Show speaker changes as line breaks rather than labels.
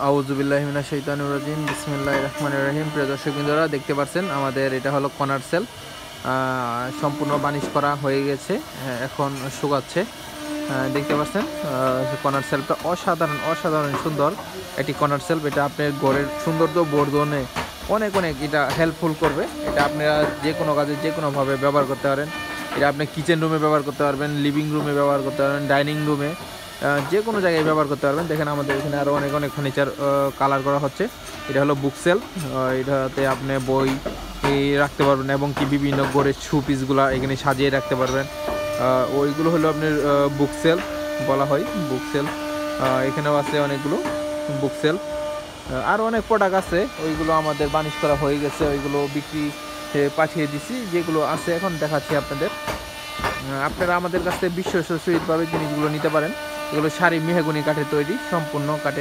আউযুবিল্লাহি মিনাশ শাইতানির রাজিম বিসমিল্লাহির রহমানির রহিম। প্রিয় দর্শকবৃন্দরা, দেখতে পাচ্ছেন আমাদের এটা হলো কর্নার সেল, সম্পূর্ণ বানিশ করা হয়ে গেছে, এখন শুকাচ্ছে। দেখতে পাচ্ছেন কর্নার সেলটা অসাধারণ সুন্দর একটি কর্নার সেল। এটা আপনার ঘরের সৌন্দর্য বর্ধনে অনেক এটা হেল্পফুল করবে। এটা আপনারা যে কোনো কাজে যে কোনোভাবে ব্যবহার করতে পারেন। এটা আপনি কিচেন রুমে ব্যবহার করতে পারবেন, লিভিং রুমে ব্যবহার করতে পারবেন, ডাইনিং রুমে, যে কোনো জায়গায় ব্যবহার করতে পারবেন। দেখেন আমাদের এখানে আরও অনেক ফার্নিচার কালার করা হচ্ছে। এটা হলো বুক সেল, এটাতে আপনি বই রাখতে পারবেন এবং কি বিভিন্ন ঘরের শু পিসগুলো এখানে সাজিয়ে রাখতে পারবেন। ওইগুলো হলো আপনার বুক সেল বলা হয়, বুক সেল। এখানেও আছে অনেকগুলো বুক সেল, আরও অনেক প্রোডাক্ট আছে, ওইগুলো আমাদের বানিশ করা হয়ে গেছে, ওইগুলো বিক্রি পাঠিয়ে দিছি। যেগুলো আছে এখন দেখাচ্ছি আপনাদের। আপনারা আমাদের কাছ থেকে বিশ্বসহিতভাবে জিনিসগুলো নিতে পারেন। এগুলো শাড়ি মেহগনি কাঠের তৈরি, সম্পূর্ণ কাঠের।